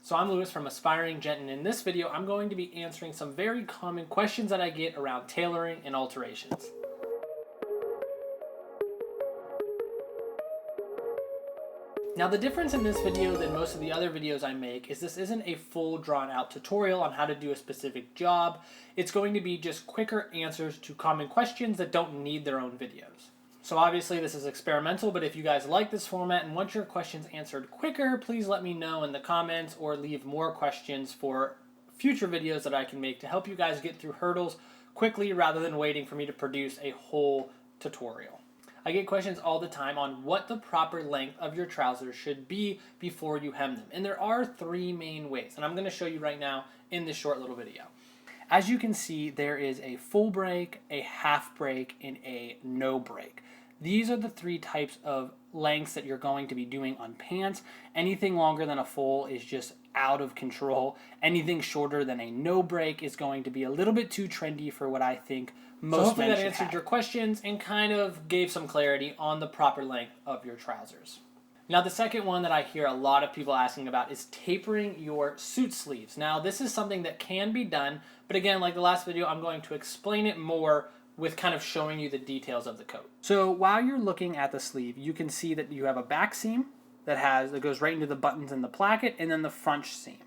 So I'm Lewis from Aspiring Gent, and in this video I'm going to be answering some very common questions that I get around tailoring and alterations. Now the difference in this video than most of the other videos I make is this isn't a full drawn out tutorial on how to do a specific job. It's going to be just quicker answers to common questions that don't need their own videos. So obviously this is experimental, but if you guys like this format and want your questions answered quicker, please let me know in the comments or leave more questions for future videos that I can make to help you guys get through hurdles quickly rather than waiting for me to produce a whole tutorial. I get questions all the time on what the proper length of your trousers should be before you hem them. And there are three main ways, and I'm going to show you right now in this short little video. As you can see, there is a full break, a half break, and a no break. These are the three types of lengths that you're going to be doing on pants. Anything longer than a full is just out of control. Anything shorter than a no break is going to be a little bit too trendy for what I think most men should have. So hopefully that answered your questions and kind of gave some clarity on the proper length of your trousers. Now the second one that I hear a lot of people asking about is tapering your suit sleeves. Now this is something that can be done, but again, like the last video, I'm going to explain it more with kind of showing you the details of the coat. So while you're looking at the sleeve, you can see that you have a back seam that goes right into the buttons and the placket, and then the front seam.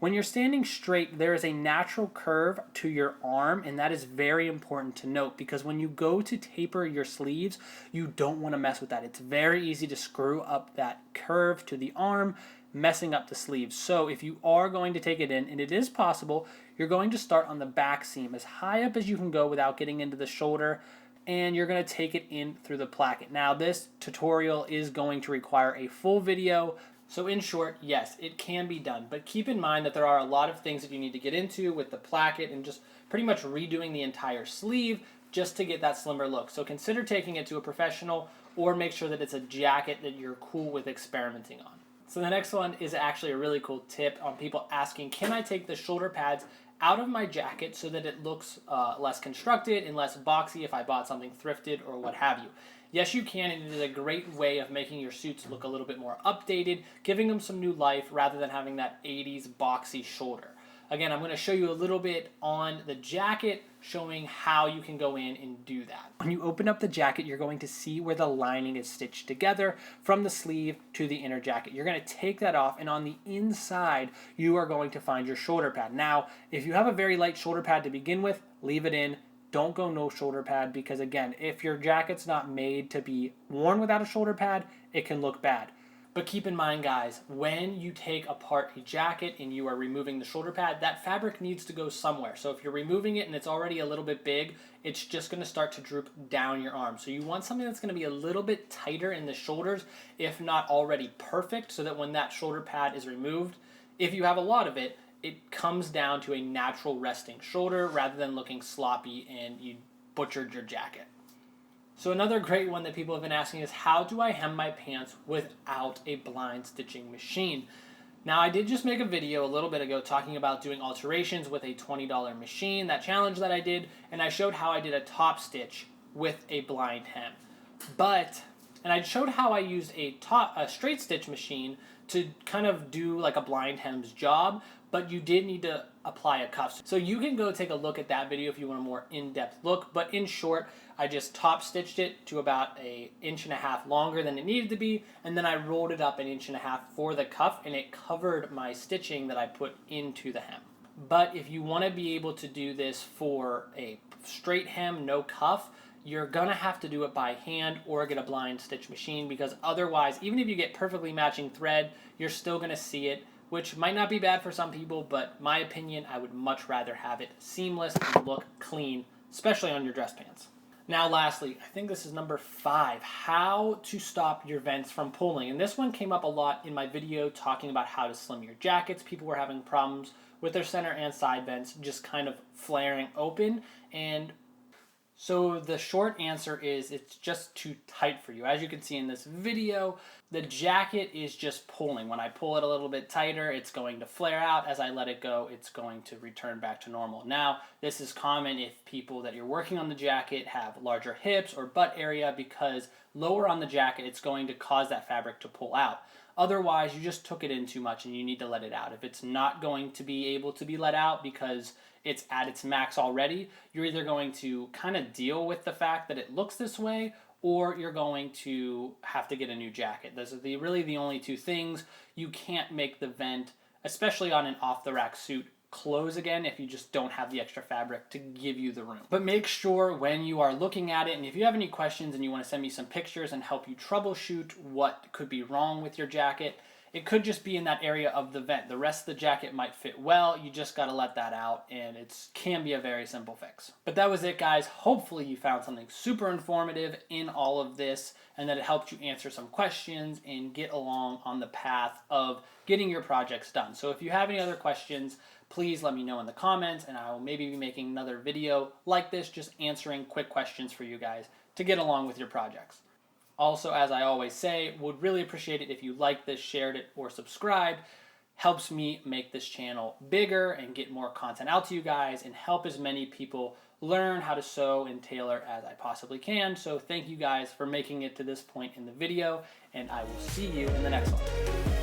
When you're standing straight, there is a natural curve to your arm, and that is very important to note because when you go to taper your sleeves, you don't want to mess with that. It's very easy to screw up that curve to the arm, messing up the sleeves. So if you are going to take it in, and it is possible, you're going to start on the back seam as high up as you can go without getting into the shoulder, and you're going to take it in through the placket. Now this tutorial is going to require a full video. So in short, yes, it can be done, but keep in mind that there are a lot of things that you need to get into with the placket and just pretty much redoing the entire sleeve just to get that slimmer look. So consider taking it to a professional or make sure that it's a jacket that you're cool with experimenting on. So the next one is actually a really cool tip on people asking, can I take the shoulder pads out of my jacket so that it looks less constructed and less boxy if I bought something thrifted or what have you? Yes, you can, and it is a great way of making your suits look a little bit more updated, giving them some new life rather than having that 80s boxy shoulder. Again, I'm going to show you a little bit on the jacket, showing how you can go in and do that. When you open up the jacket, you're going to see where the lining is stitched together from the sleeve to the inner jacket. You're going to take that off, and on the inside, you are going to find your shoulder pad. Now, if you have a very light shoulder pad to begin with, leave it in. Don't go no shoulder pad because, again, if your jacket's not made to be worn without a shoulder pad, it can look bad. But keep in mind, guys, when you take apart a jacket and you are removing the shoulder pad, that fabric needs to go somewhere. So if you're removing it and it's already a little bit big, it's just going to start to droop down your arm. So you want something that's going to be a little bit tighter in the shoulders, if not already perfect, so that when that shoulder pad is removed, if you have a lot of it, it comes down to a natural resting shoulder rather than looking sloppy and you butchered your jacket. So another great one that people have been asking is, how do I hem my pants without a blind stitching machine? Now I did just make a video a little bit ago talking about doing alterations with a $20 machine, that challenge that I did, and I showed how I did a top stitch with a blind hem. And I showed how I used a straight stitch machine to kind of do like a blind hem's job, but you did need to apply a cuff. So you can go take a look at that video if you want a more in-depth look, but in short, I just top stitched it to about 1.5 inches longer than it needed to be, and then I rolled it up 1.5 inches for the cuff, and it covered my stitching that I put into the hem. But if you want to be able to do this for a straight hem, no cuff, you're gonna have to do it by hand or get a blind stitch machine, because otherwise, even if you get perfectly matching thread, you're still gonna see it, which might not be bad for some people, but my opinion, I would much rather have it seamless and look clean, especially on your dress pants. Now lastly, I think this is number 5, how to stop your vents from pulling. And this one came up a lot in my video talking about how to slim your jackets. People were having problems with their center and side vents just kind of flaring open, and so the short answer is it's just too tight for you. As you can see in this video, the jacket is just pulling. When I pull it a little bit tighter, it's going to flare out. As I let it go, it's going to return back to normal. Now, this is common if people that you're working on the jacket have larger hips or butt area, because lower on the jacket, it's going to cause that fabric to pull out. Otherwise, you just took it in too much and you need to let it out. If it's not going to be able to be let out because it's at its max already, you're either going to kind of deal with the fact that it looks this way, or you're going to have to get a new jacket. Those are really the only two things. You can't make the vent, especially on an off-the-rack suit, close again if you just don't have the extra fabric to give you the room. But make sure when you are looking at it, and if you have any questions and you want to send me some pictures and help you troubleshoot what could be wrong with your jacket, it could just be in that area of the vent. The rest of the jacket might fit well, you just got to let that out, and it can be a very simple fix. But that was it, guys. Hopefully you found something super informative in all of this, and that it helped you answer some questions and get along on the path of getting your projects done. So if you have any other questions, please let me know in the comments, and I will maybe be making another video like this, just answering quick questions for you guys to get along with your projects. Also, as I always say, would really appreciate it if you liked this, shared it, or subscribed. Helps me make this channel bigger and get more content out to you guys and help as many people learn how to sew and tailor as I possibly can. So thank you guys for making it to this point in the video, and I will see you in the next one.